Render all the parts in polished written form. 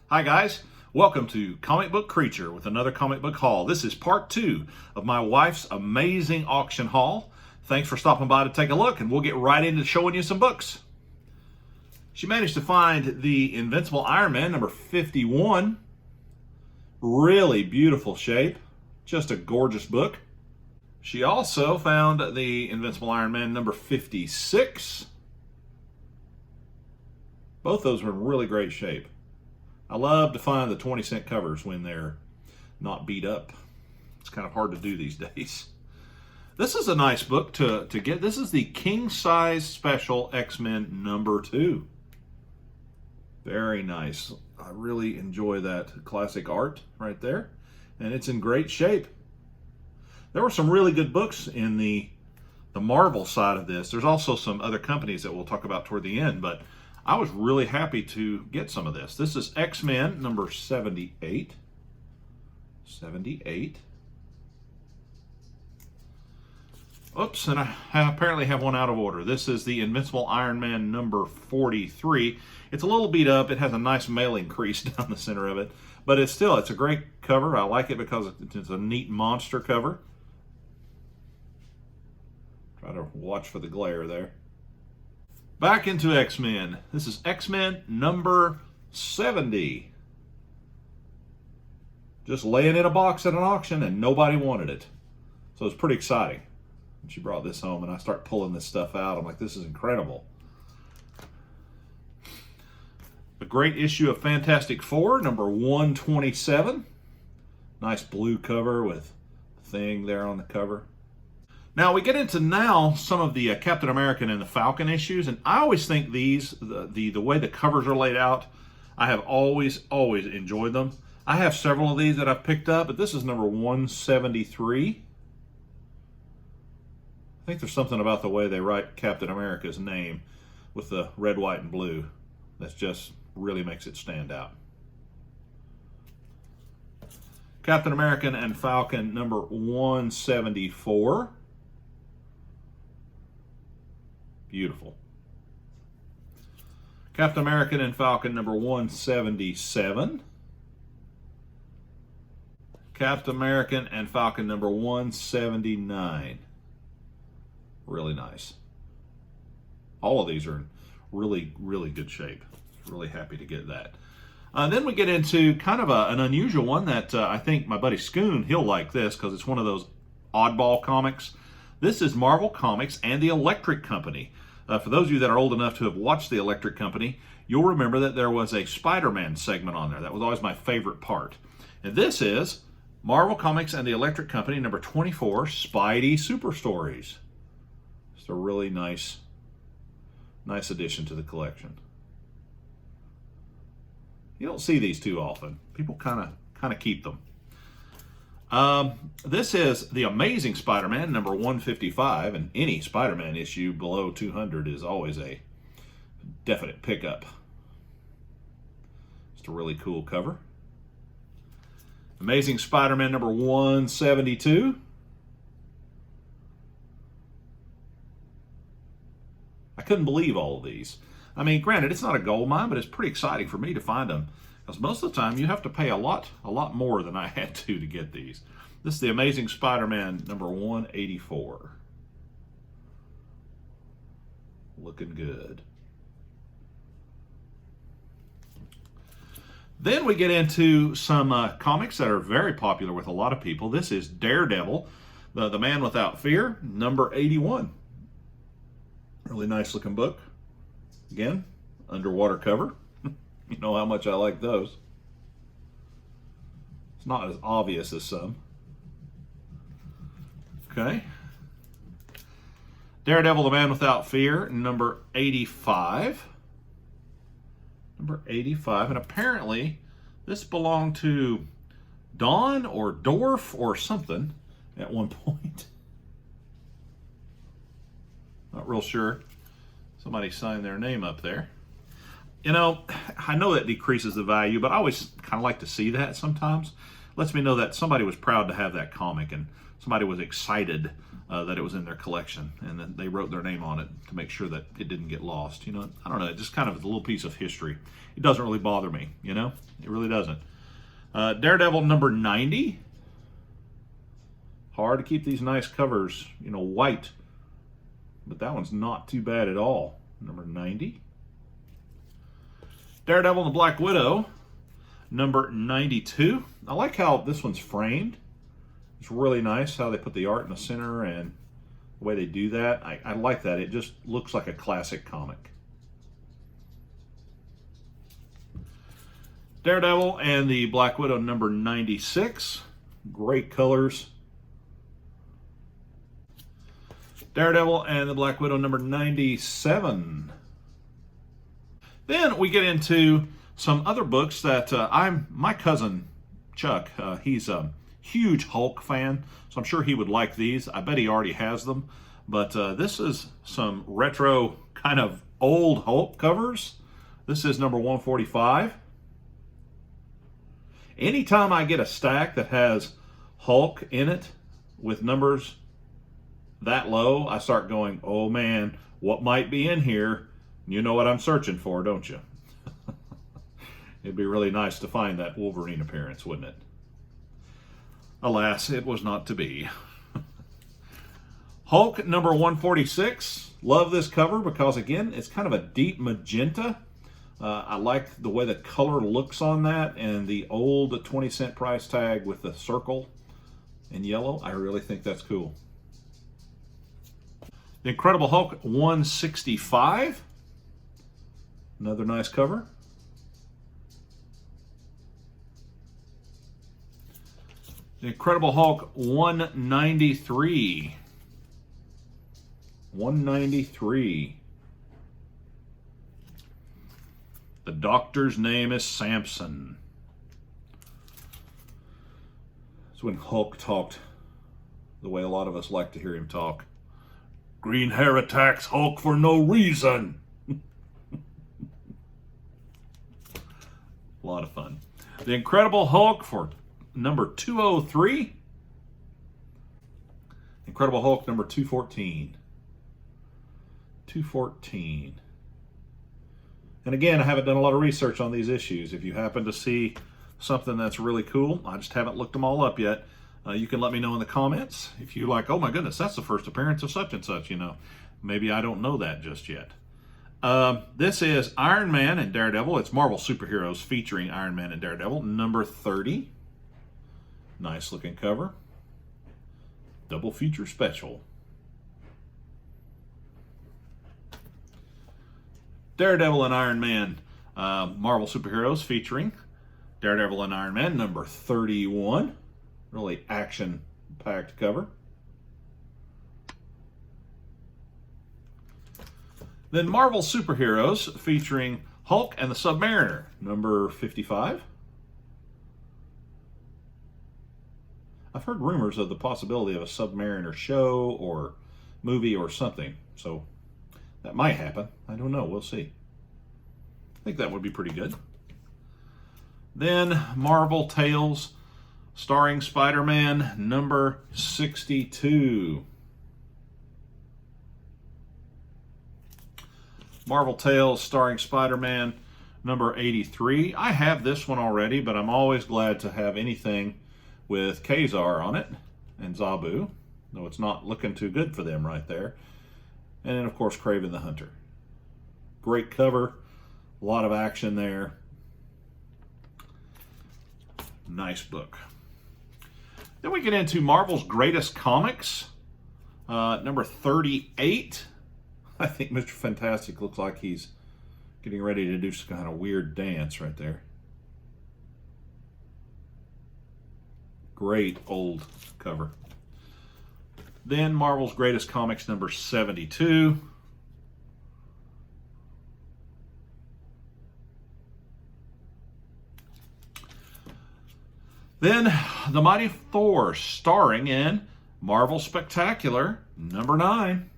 Hi guys, welcome to Comic Book Creature with another comic book haul. This is part 2 of my wife's amazing auction haul. Thanks for stopping by to take a look, and we'll get right into showing you some books. She managed to find the Invincible Iron Man number 51. Really beautiful shape, just a gorgeous book. She also found the Invincible Iron Man number 56. Both those were in really great shape. I love to find the 20-cent covers when they're not beat up. It's kind of hard to do these days. This is a nice book to get. This is the King Size Special X-Men number 2. Very nice. I really enjoy that classic art right there. And it's in great shape. There were some really good books in the Marvel side of this. There's also some other companies that we'll talk about toward the end, but I was really happy to get some of this. This is X-Men number 78. 78. Oops, and I apparently have one out of order. This is the Invincible Iron Man number 43. It's a little beat up. It has a nice mailing crease down the center of it, but it's a great cover. I like it because it's a neat monster cover. Try to watch for the glare there. Back into X-Men. This is X-Men number 70. Just laying in a box at an auction and nobody wanted it. So it's pretty exciting. And she brought this home and I start pulling this stuff out. I'm like, this is incredible. A great issue of Fantastic Four, number 127. Nice blue cover with the thing there on the cover. Now we get into some of the Captain America and the Falcon issues, and I always think these, the way the covers are laid out, I have always enjoyed them. I have several of these that I've picked up, but this is number 173. I think there's something about the way they write Captain America's name with the red, white, and blue that just really makes it stand out. Captain America and Falcon number 174. Beautiful. Captain America and Falcon number 177. Captain America and Falcon number 179. Really nice. All of these are in really good shape. Really happy to get that. Then we get into kind of an unusual one that I think my buddy Scoon, he'll like this because it's one of those oddball comics. This is Marvel Comics and the Electric Company. For those of you that are old enough to have watched the Electric Company, you'll remember that there was a Spider-Man segment on there. That was always my favorite part. And this is Marvel Comics and the Electric Company, number 24, Spidey Super Stories. It's a really nice addition to the collection. You don't see these too often. People kind of keep them. This is The Amazing Spider-Man, number 155, and any Spider-Man issue below 200 is always a definite pickup. Just a really cool cover. Amazing Spider-Man number 172. I couldn't believe all of these. I mean, granted, it's not a gold mine, but it's pretty exciting for me to find them. Because most of the time you have to pay a lot more than I had to get these. This is The Amazing Spider-Man number 184. Looking good. Then we get into some comics that are very popular with a lot of people. This is Daredevil, the Man Without Fear, number 81. Really nice looking book. Again, underwater cover. You know how much I like those. It's not as obvious as some. Okay. Daredevil, the Man Without Fear, number 85. Number 85. And apparently, this belonged to Dawn or Dorf or something at one point. Not real sure. Somebody signed their name up there. You know, I know that decreases the value, but I always kind of like to see that sometimes. Lets me know that somebody was proud to have that comic and somebody was excited that it was in their collection, and then they wrote their name on it to make sure that it didn't get lost. You know, I don't know, it just kind of is a little piece of history. It doesn't really bother me, you know, it really doesn't. Daredevil number 90. Hard to keep these nice covers, you know, white, but that one's not too bad at all. Number 90. Daredevil and the Black Widow, number 92. I like how this one's framed. It's really nice how they put the art in the center and the way they do that. I like that. It just looks like a classic comic. Daredevil and the Black Widow, number 96. Great colors. Daredevil and the Black Widow, number 97. Then we get into some other books that my cousin Chuck, he's a huge Hulk fan, so I'm sure he would like these. I bet he already has them, but this is some retro kind of old Hulk covers. This is number 145. Anytime I get a stack that has Hulk in it with numbers that low, I start going, oh man, what might be in here? You know what I'm searching for, don't you? It'd be really nice to find that Wolverine appearance, wouldn't it? Alas, it was not to be. Hulk number 146. Love this cover because, again, it's kind of a deep magenta. I like the way the color looks on that, and the old 20-cent price tag with the circle in yellow. I really think that's cool. The Incredible Hulk 165. Another nice cover. The Incredible Hulk 193. 193. The Doctor's name is Samson. It's when Hulk talked the way a lot of us like to hear him talk. Green hair attacks Hulk for no reason. A lot of fun. The Incredible Hulk for number 203. Incredible Hulk number 214. 214. And again, I haven't done a lot of research on these issues. If you happen to see something that's really cool, I just haven't looked them all up yet. You can let me know in the comments. If you like, oh my goodness, that's the first appearance of such and such, you know. Maybe I don't know that just yet. This is Iron Man and Daredevil. It's Marvel Superheroes featuring Iron Man and Daredevil, number 30. Nice looking cover. Double feature special. Daredevil and Iron Man, Marvel Superheroes featuring Daredevil and Iron Man, number 31. Really action-packed cover. Then Marvel Superheroes featuring Hulk and the Submariner, number 55. I've heard rumors of the possibility of a Submariner show or movie or something, so that might happen. I don't know. We'll see. I think that would be pretty good. Then Marvel Tales starring Spider-Man, number 62. Marvel Tales starring Spider-Man, number 83. I have this one already, but I'm always glad to have anything with Kazar on it and Zabu, though it's not looking too good for them right there. And then, of course, Kraven the Hunter. Great cover. A lot of action there. Nice book. Then we get into Marvel's Greatest Comics. Number 38. I think Mr. Fantastic looks like he's getting ready to do some kind of weird dance right there. Great old cover. Then Marvel's Greatest Comics, number 72. Then The Mighty Thor, starring in Marvel Spectacular, number 9.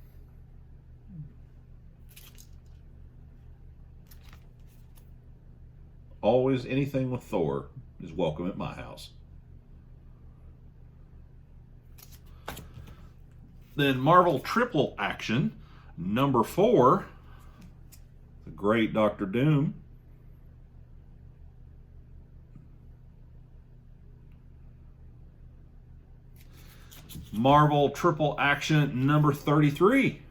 Always anything with Thor is welcome at my house. Then Marvel Triple Action, number 4, the great Dr. Doom. Marvel Triple Action, number 33.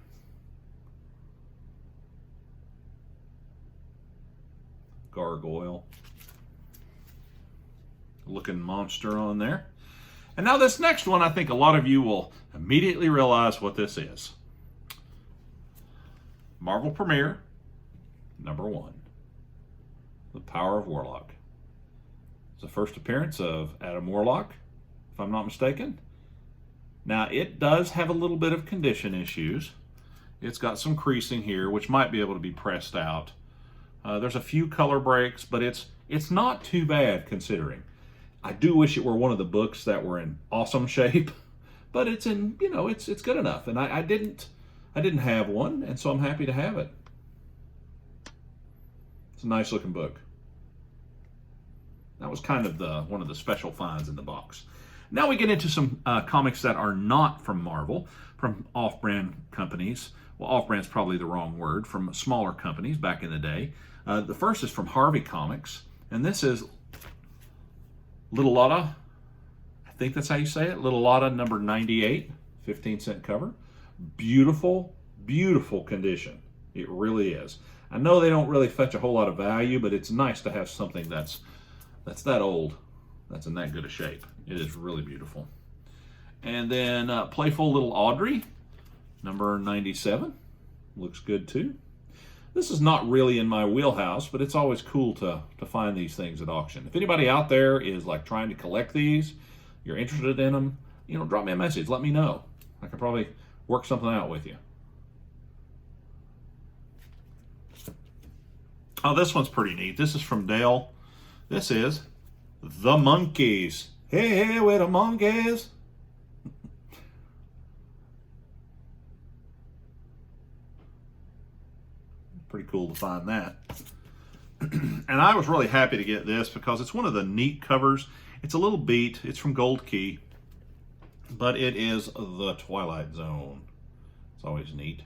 Gargoyle. Looking monster on there. And now this next one, I think a lot of you will immediately realize what this is. Marvel Premiere, number 1. The Power of Warlock. It's the first appearance of Adam Warlock, if I'm not mistaken. Now, it does have a little bit of condition issues. It's got some creasing here, which might be able to be pressed out. There's a few color breaks, but it's not too bad considering. I do wish it were one of the books that were in awesome shape, but it's in, you know, it's good enough. And I didn't have one, and so I'm happy to have it. It's a nice looking book. That was kind of one of the special finds in the box. Now we get into some comics that are not from Marvel, from off-brand companies. Well, off-brand's probably the wrong word, from smaller companies back in the day. The first is from Harvey Comics, and this is Little Lotta. I think that's how you say it. Little Lotta number 98, 15-cent cover. Beautiful, beautiful condition. It really is. I know they don't really fetch a whole lot of value, but it's nice to have something that's that old, that's in that good a shape. It is really beautiful. And then Playful Little Audrey, number 97. Looks good too. This is not really in my wheelhouse, but it's always cool to find these things at auction. If anybody out there is like trying to collect these, you're interested in them, you know, drop me a message. Let me know. I could probably work something out with you. Oh, this one's pretty neat. This is from Dale. This is The Monkeys. Hey, hey, we're the monkeys. Pretty cool to find that. And I was really happy to get this because it's one of the neat covers. It's a little beat. It's from Gold Key, but it is the Twilight Zone. It's always neat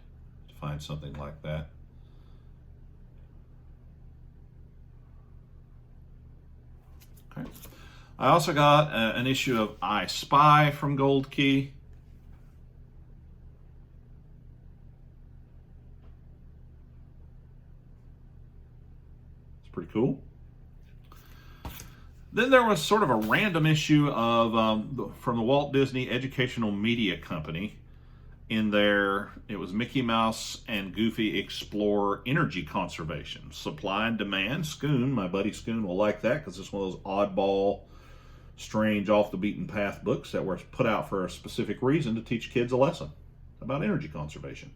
to find something like that. Okay. I also got an issue of I Spy from Gold Key. It's pretty cool. Then there was sort of a random issue of from the Walt Disney Educational Media Company. In there, it was Mickey Mouse and Goofy Explore Energy Conservation. Supply and Demand. Scoon, my buddy Scoon will like that because it's one of those oddball, strange, off-the-beaten-path books that were put out for a specific reason to teach kids a lesson about energy conservation.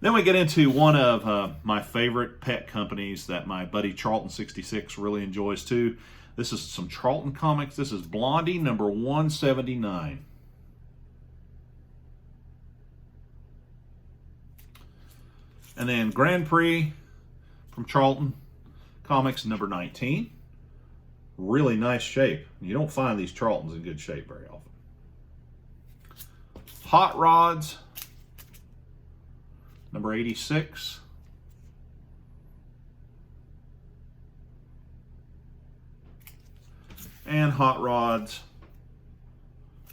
Then we get into one of my favorite pet companies that my buddy Charlton66 really enjoys too. This is some Charlton comics. This is Blondie number 179. And then Grand Prix from Charlton Comics number 19. Really nice shape. You don't find these Charltons in good shape very often. Hot Rods number 86. And Hot Rods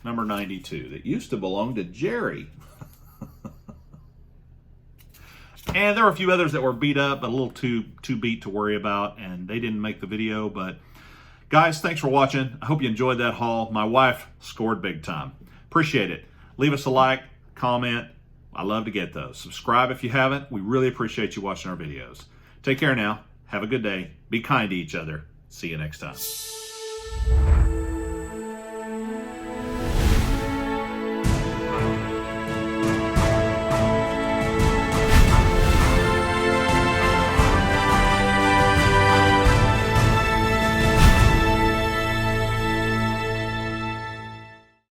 number 92 that used to belong to Jerry. And there were a few others that were beat up, but a little too beat to worry about, and they didn't make the video. But guys, thanks for watching. I hope you enjoyed that haul. My wife scored big time. Appreciate it. Leave us a like, comment. I love to get those. Subscribe if you haven't. We really appreciate you watching our videos. Take care now. Have a good day. Be kind to each other. See you next time.